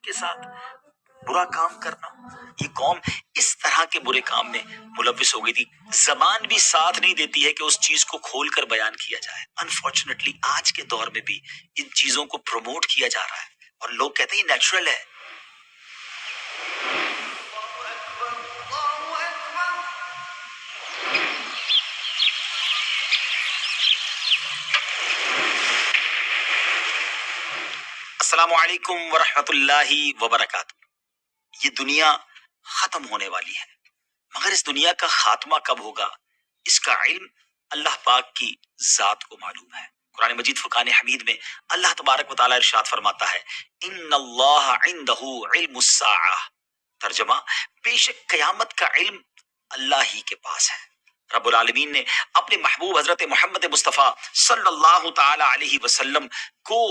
کے ساتھ برا کام کرنا. یہ قوم اس طرح کے برے کام میں ملوث ہو گئی تھی، زبان بھی ساتھ نہیں دیتی ہے کہ اس چیز کو کھول کر بیان کیا جائے. انفارچونیٹلی آج کے دور میں بھی ان چیزوں کو پروموٹ کیا جا رہا ہے اور لوگ کہتے ہیں یہ نیچرل ہے. السلام علیکم ورحمۃ اللہ وبرکاتہ. یہ دنیا ختم ہونے والی ہے، مگر اس دنیا کا خاتمہ کب ہوگا اس کا علم اللہ پاک کی ذات کو معلوم ہے. قرآن مجید فرقان حمید میں اللہ تبارک و تعالیٰ ارشاد فرماتا ہے ان اللہ عندہ علم الساعہ، ترجمہ بے شک قیامت کا علم اللہ ہی کے پاس ہے. رب العالمین نے اپنے محبوب حضرت محمد مصطفیٰ صلی اللہ تعالی علیہ وسلم کو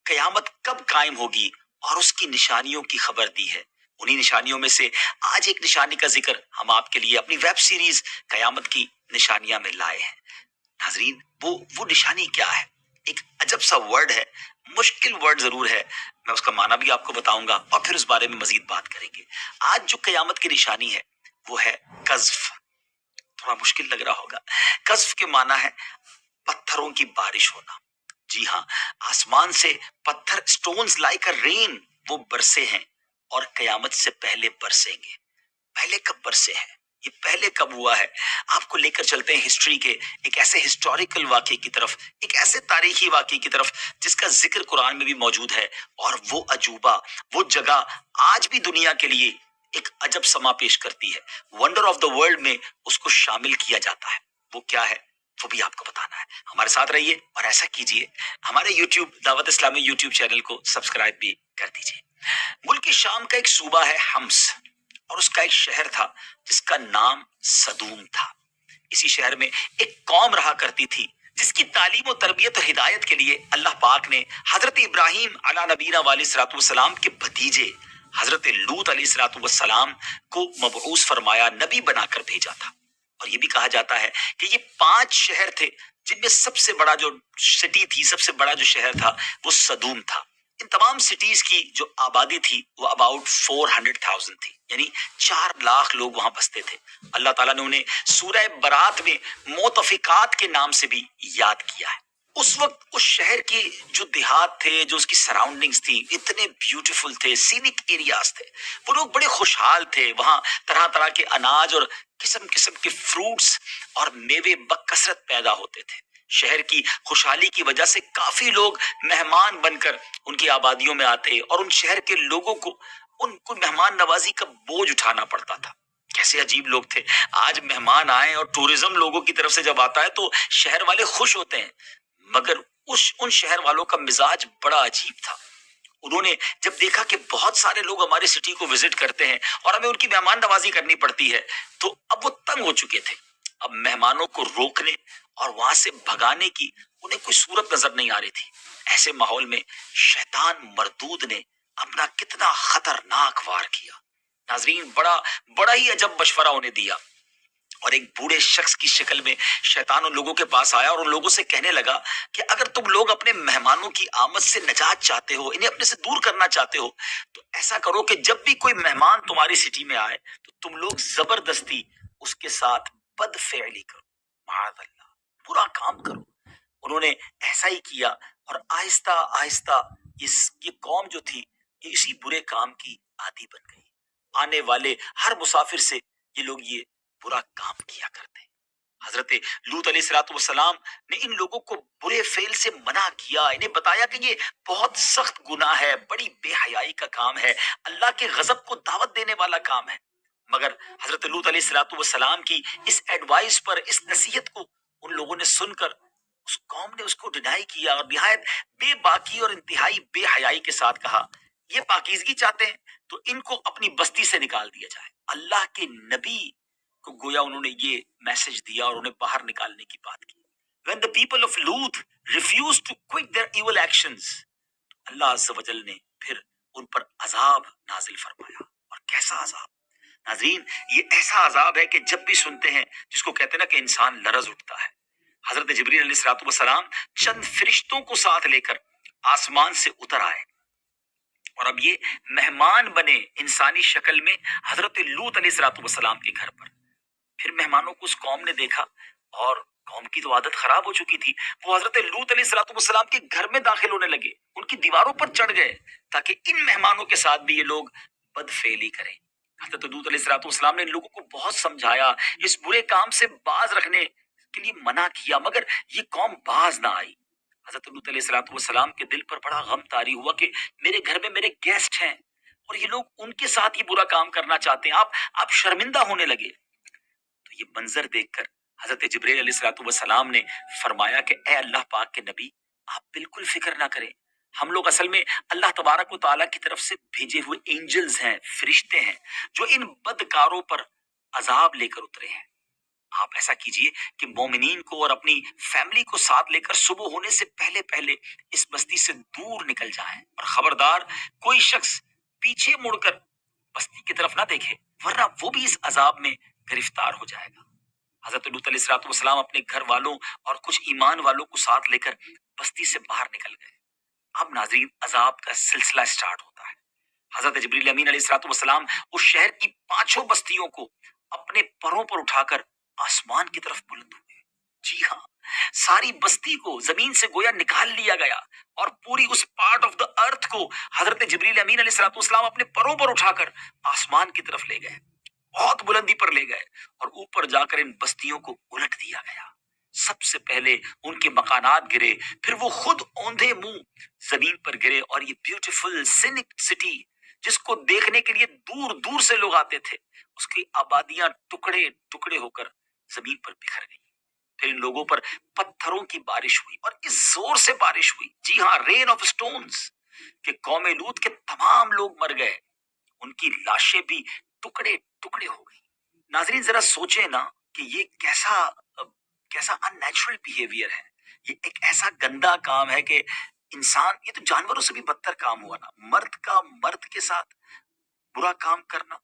قیامت کب قائم ہوگی اور اس کی نشانیوں کی خبر دی ہے. انہی نشانیوں میں سے آج ایک نشانی کا ذکر ہم آپ کے لیے اپنی ویب سیریز قیامت کی نشانیاں میں لائے ہیں. ناظرین وہ نشانی کیا ہے؟ ایک عجب سا ورڈ ہے، مشکل ورڈ ضرور ہے، میں اس کا معنی بھی آپ کو بتاؤں گا اور پھر اس بارے میں مزید بات کریں گے. آج جو قیامت کی نشانی ہے وہ ہے قذف. تھوڑا مشکل لگ رہا ہوگا. قذف کے معنی ہے پتھروں کی بارش ہونا. جی ہاں، آسمان سے پتھر اسٹونز لائک رین وہ برسے ہیں اور قیامت سے پہلے برسیں گے. پہلے کب برسے ہیں؟ یہ پہلے کب ہوا ہے؟ آپ کو لے کر چلتے ہیں ہسٹری کے ایک ایسے ہسٹوریکل واقعے کی طرف، ایک ایسے تاریخی واقعے کی طرف جس کا ذکر قرآن میں بھی موجود ہے. اور وہ عجوبہ، وہ جگہ آج بھی دنیا کے لیے ایک عجب سما پیش کرتی ہے. ونڈر آف دا ورلڈ میں اس کو شامل کیا جاتا ہے. وہ کیا ہے وہ بھی آپ کو بتانا ہے. ہمارے ساتھ رہیے اور ایسا کیجئے ہمارے یوٹیوب دعوت اسلامی یوٹیوب چینل کو سبسکرائب بھی کر دیجئے. ملک شام کا ایک صوبہ ہے حمص، اور اس کا ایک شہر تھا جس کا نام صدوم تھا. اسی شہر میں ایک قوم رہا کرتی تھی جس کی تعلیم و تربیت اور ہدایت کے لیے اللہ پاک نے حضرت ابراہیم علی نبینا علیہ الصلوۃ والسلام کے بھتیجے حضرت لوط علیہ الصلوۃ والسلام کو مبعوث فرمایا، نبی بنا کر بھیجا تھا. اور یہ بھی کہا جاتا ہے کہ یہ 5 شہر تھے جن میں سب سے بڑا جو سٹی تھی، سب سے بڑا جو شہر تھا وہ صدوم تھا. ان تمام سٹیز کی جو آبادی تھی وہ اباؤٹ 400,000 تھی، یعنی 4 لاکھ لوگ وہاں بستے تھے. اللہ تعالیٰ نے انہیں سورہ برات میں موتفقات کے نام سے بھی یاد کیا ہے. اس وقت اس شہر کی جو دیہات تھے، جو اس کی سراؤنڈنگز تھی، اتنے بیوٹیفل تھے، سینک ایریاز تھے. وہ لوگ بڑے خوشحال تھے. وہاں طرح طرح کے اناج اور قسم قسم کے فروٹس اور میوے بکثرت پیدا ہوتے تھے. شہر کی خوشحالی کی وجہ سے کافی لوگ مہمان بن کر ان کی آبادیوں میں آتے اور ان شہر کے لوگوں کو ان کو مہمان نوازی کا بوجھ اٹھانا پڑتا تھا. کیسے عجیب لوگ تھے. آج مہمان آئے اور ٹورزم لوگوں کی طرف سے جب آتا ہے تو شہر والے خوش ہوتے ہیں، مگر ان شہر والوں کا مزاج بڑا عجیب تھا. انہوں نے جب دیکھا کہ بہت سارے لوگ ہماری سٹی کو وزٹ کرتے ہیں اور ہمیں ان کی مہمان نوازی کرنی پڑتی ہے، تو اب وہ تنگ ہو چکے تھے. اب مہمانوں کو روکنے اور وہاں سے بھگانے کی انہیں کوئی صورت نظر نہیں آ رہی تھی. ایسے ماحول میں شیطان مردود نے اپنا کتنا خطرناک وار کیا. ناظرین بڑا ہی عجب مشورہ انہیں دیا، اور ایک بوڑھے شخص کی شکل میں شیطان ان لوگوں کے پاس آیا اور ان لوگوں سے کہنے لگا کہ اگر تم لوگ اپنے مہمانوں کی آمد سے نجات چاہتے ہو، انہیں اپنے سے دور کرنا چاہتے ہو، تو ایسا کرو کہ جب بھی کوئی مہمان تمہاری سٹی میں آئے تو تم لوگ زبردستی اس کے ساتھ بد فعلی کرو، معاذ اللہ، برا کام کرو. انہوں نے ایسا ہی کیا اور آہستہ آہستہ یہ قوم جو تھی یہ اسی برے کام کی عادی بن گئی. آنے والے ہر مسافر سے یہ لوگ یہ برا کام کیا کرتے. حضرت لوط علیہ الصلوۃ والسلام نے ان لوگوں کو برے فعل سے منع کیا. انہیں بتایا کہ یہ بہت سخت گناہ ہے، بڑی بے حیائی کا کام ہے، اللہ کے غضب کو دعوت دینے والا کام ہے. مگر حضرت لوط علیہ الصلوۃ والسلام کی اس ایڈوائس پر، اس نصیحت کو ان لوگوں نے سن کر اس قوم نے اس کو ڈینائی کیا اور نہایت بے باکی اور انتہائی بے حیائی کے ساتھ کہا یہ پاکیزگی چاہتے ہیں تو ان کو اپنی بستی سے نکال دیا جائے. اللہ کے نبی کو گویا انہوں نے یہ میسج دیا اور انہیں باہر نکالنے کی بات کی. When the people of Lut refused to quit their evil actions، اللہ عز و جل نے پھر ان پر عذاب نازل فرمایا. اور کیسا عذاب! ناظرین یہ ایسا عذاب ہے کہ جب بھی سنتے ہیں جس کو کہتے ہیں نا کہ انسان لرز اٹھتا ہے. حضرت جبریل علیہ الصلوۃ والسلام چند فرشتوں کو ساتھ لے کر آسمان سے اتر آئے اور اب یہ مہمان بنے انسانی شکل میں حضرت لوط علیہ الصلوۃ والسلام کے گھر پر۔ پھر مہمانوں کو اس قوم نے دیکھا، اور قوم کی تو عادت خراب ہو چکی تھی، وہ حضرت لوط علیہ الصلوۃ والسلام کے گھر میں داخل ہونے لگے، ان کی دیواروں پر چڑھ گئے تاکہ ان مہمانوں کے ساتھ بھی یہ لوگ بد فعلی کریں۔ حضرت لوط علیہ الصلوۃ والسلام نے ان لوگوں کو بہت سمجھایا، اس برے کام سے باز رکھنے کے لیے منع کیا، مگر یہ قوم باز نہ آئی۔ حضرت لوط علیہ الصلوۃ والسلام کے دل پر بڑا غم طاری ہوا کہ میرے گھر میں میرے گیسٹ ہیں اور یہ لوگ ان کے ساتھ یہ برا کام کرنا چاہتے ہیں، آپ شرمندہ ہونے لگے۔ تو یہ منظر دیکھ کر حضرت جبریل علیہ الصلوۃ والسلام نے فرمایا کہ اے اللہ پاک کے نبی، آپ بالکل فکر نہ کریں، ہم لوگ اصل میں اللہ تبارک و تعالیٰ کی طرف سے بھیجے ہوئے اینجلز ہیں، فرشتے ہیں، جو ان بدکاروں پر عذاب لے کر اترے ہیں۔ آپ ایسا کیجئے کہ مومنین کو اور اپنی فیملی کو ساتھ لے کر صبح ہونے سے پہلے پہلے اس بستی سے دور نکل جائیں، اور خبردار کوئی شخص پیچھے مڑ کر بستی کی طرف نہ دیکھے، ورنہ وہ بھی اس عذاب میں گرفتار ہو جائے گا۔ حضرت لوط علیہ الصلوۃ والسلام اپنے گھر والوں اور کچھ ایمان والوں کو ساتھ لے کر بستی سے باہر نکل گئے۔ اب ناظرین، عذاب کا سلسلہ سٹارٹ ہوتا ہے۔ حضرت جبریل امین علیہ الصلوۃ والسلام اس شہر کی 5 بستیوں کو اپنے پروں پر اٹھا کر آسمان کی طرف بلند ہوئے۔ جی ہاں، ساری بستی کو زمین سے گویا نکال لیا گیا، اور پوری اس پارٹ آف دا ارتھ کو حضرت جبریل امین علیہ الصلوۃ والسلام اپنے پروں پر اٹھا کر آسمان کی طرف لے گئے، بہت بلندی پر لے گئے، اور اوپر جا کر ان بستیوں کو الٹ دیا گیا۔ سب سے پہلے ان کے مکانات گرے، پھر وہ خود اوندھے منہ زمین پر گرے، اور یہ بیوٹیفل سینک سٹی جس کو دیکھنے کے لیے دور دور سے لوگ آتے تھے، اس کی آبادیاں ٹکڑے ٹکڑے ہو کر زمین پر بکھر گئی۔ پھر ان لوگوں پر پتھروں کی بارش ہوئی، اور اس زور سے بارش ہوئی، جی ہاں، رین آف سٹونز، کہ قوم لوط کے تمام لوگ مر گئے، ان کی لاشیں بھی ٹکڑے ٹکڑے ہو گئی۔ ناظرین، ذرا سوچیں نا کہ یہ کیسا ان نیچرل بیہیویئر ہے، یہ ایک ایسا گندا کام ہے کہ انسان، یہ تو جانوروں سے بھی بدتر کام ہوا نا، مرد کا مرد کے ساتھ برا کام کرنا،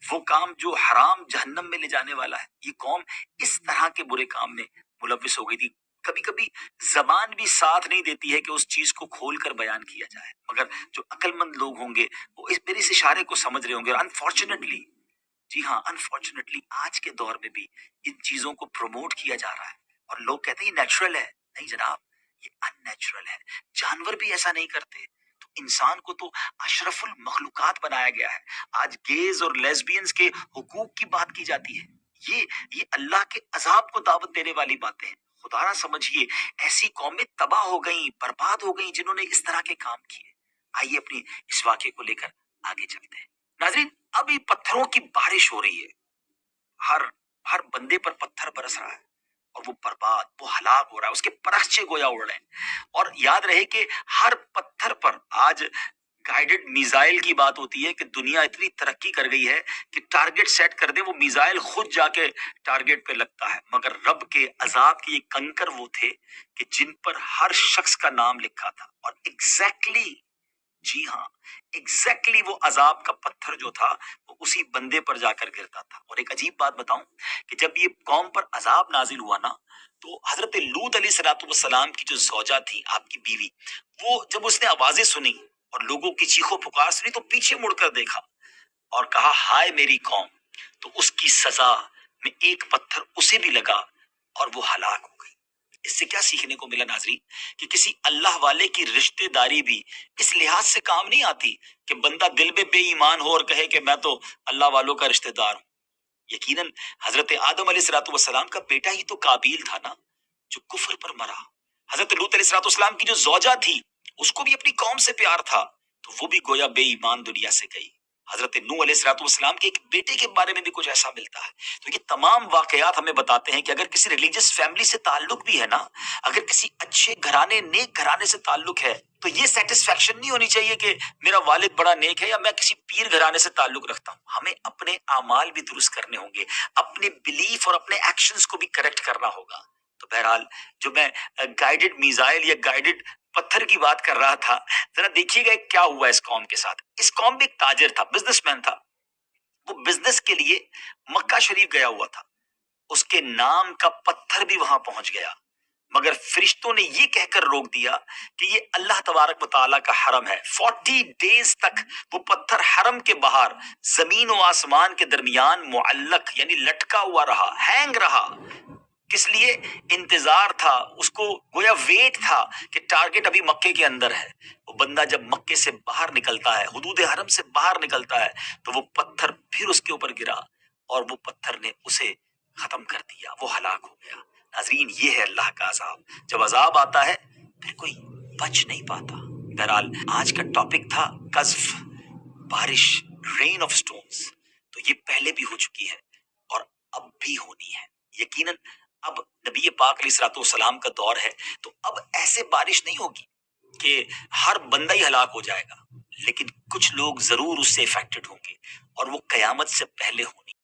وہ کام جو حرام جہنم میں لے جانے والا ہے۔ یہ قوم اس طرح کے برے کام میں ملوث ہو گئی تھی۔ کبھی کبھی زبان بھی ساتھ نہیں دیتی ہے کہ اس چیز کو کھول کر بیان کیا جائے، مگر جو عقل مند لوگ ہوں گے وہ میرے اس اشارے کو سمجھ رہے ہوں گے۔ انفارچونیٹلی، جی ہاں، انفارچونیٹلی آج کے دور میں بھی ان چیزوں کو پروموٹ کیا جا رہا ہے، اور لوگ کہتے ہیں یہ نیچرل ہے۔ نہیں جناب، یہ ان نیچرل ہے۔ جانور بھی ایسا نہیں کرتے، تو انسان کو تو اشرف المخلوقات بنایا گیا ہے۔ آج گیز اور لیسبینز کے حقوق کی بات کی جاتی ہے، یہ اللہ کے عذاب کو دعوت دینے والی باتیں ہیں۔ خدا نہ سمجھیے ایسی قومیں تباہ ہو گئیں، برباد ہو گئیں جنہوں نے اس طرح کے کام کیے۔ آئیے اپنی اس واقعے کو لے کر آگے چلتے ہیں۔ ناظرین، ابھی پتھروں کی بارش ہو رہی ہے، ہر بندے پر پتھر برس رہا ہے، اور وہ برباد، وہ ہلاک ہو رہا ہے، اس کے پرخچے گویا اڑ رہے ہیں۔ اور یاد رہے کہ ہر پتھر پر آج گائیڈڈ میزائل کی بات ہوتی ہے کہ دنیا اتنی ترقی کر گئی ہے کہ ٹارگٹ سیٹ کر دے، وہ میزائل خود جا کے ٹارگٹ پہ لگتا ہے، مگر رب کے عذاب کے یہ کنکر وہ تھے کہ جن پر ہر شخص کا نام لکھا تھا، اور ایگزیکٹلی، جی ہاں، ایگزیکٹلی وہ عذاب کا پتھر جو تھا وہ اسی بندے پر جا کر گرتا تھا۔ اور ایک عجیب بات بتاؤں کہ جب یہ قوم پر عذاب نازل ہوا نا، تو حضرت لوط علیہ الصلوۃ والسلام کی جو زوجہ تھی، آپ کی بیوی، وہ جب اس نے آوازیں سنی اور لوگوں کی چیخو پکار سنی، تو پیچھے مڑ کر دیکھا اور کہا ہائے میری قوم، تو اس کی سزا میں ایک پتھر اسے بھی لگا اور وہ ہلاک ہو گئی۔ اس سے کیا سیکھنے کو ملا ناظرین؟ کہ کسی اللہ والے کی رشتہ داری بھی اس لحاظ سے کام نہیں آتی کہ بندہ دل میں بے ایمان ہو اور کہے کہ میں تو اللہ والوں کا رشتہ دار ہوں۔ یقیناً حضرت آدم علیہ الصلوۃ والسلام کا بیٹا ہی تو قابیل تھا نا، جو کفر پر مرا۔ حضرت لوط علیہ الصلوۃ والسلام کی جو زوجہ تھی، اس کو بھی اپنی قوم سے پیار تھا، تو وہ بھی گویا بے ایمان دنیا سے گئی۔ حضرت نوح علیہ الصلوۃ والسلام کے ایک بیٹے کے بارے میں بھی کچھ ایسا ملتا ہے۔ تو یہ تمام واقعات ہمیں بتاتے ہیں کہ اگر کسی ریلیجس فیملی سے تعلق بھی ہے نا، اگر کسی اچھے گھرانے، نیک گھرانے سے تعلق ہے، تو یہ سیٹسفیکشن نہیں ہونی چاہیے کہ میرا والد بڑا نیک ہے یا میں کسی پیر گھرانے سے تعلق رکھتا ہوں۔ ہمیں اپنے اعمال بھی درست کرنے ہوں گے، اپنے بلیف اور اپنے ایکشنز کو بھی کریکٹ کرنا ہوگا۔ تو بہرحال، جو میں گائیڈڈ میزائل یا گائیڈڈ پتھر کی بات کر رہا تھا، ذرا دیکھیے گا کیا ہوا اس قوم کے ساتھ۔ اس قوم میں ایک تاجر تھا، بزنس مین تھا، وہ بزنس کے لیے مکہ شریف گیا ہوا تھا، اس کے نام کا پتھر بھی وہاں پہنچ گیا، مگر فرشتوں نے یہ کہہ کر روک دیا کہ یہ اللہ تبارک و تعالیٰ کا حرم ہے۔ 40 ڈیز تک وہ پتھر حرم کے باہر زمین و آسمان کے درمیان معلق یعنی لٹکا ہوا رہا، ہینگ رہا۔ کس لیے؟ انتظار تھا، اس کو گویا ویٹ تھا کہ ٹارگٹ ابھی مکے کے اندر ہے۔ وہ بندہ جب مکے سے باہر نکلتا ہے، حدود حرم سے باہر نکلتا ہے، تو وہ پتھر پھر اس کے اوپر گرا اور وہ پتھر نے اسے ختم کر دیا، وہ ہلاک ہو گیا۔ ناظرین، یہ ہے اللہ کا عذاب۔ جب عذاب آتا ہے پھر کوئی بچ نہیں پاتا۔ بہرحال آج کا ٹاپک تھا قذف، بارش، رین آف سٹونز۔ تو یہ پہلے بھی ہو چکی ہے اور اب بھی ہونی ہے یقیناً۔ اب نبی پاک علیہ الصلوۃ والسلام کا دور ہے، تو اب ایسے بارش نہیں ہوگی کہ ہر بندہ ہی ہلاک ہو جائے گا، لیکن کچھ لوگ ضرور اس سے افیکٹڈ ہوں گے اور وہ قیامت سے پہلے ہوں گے۔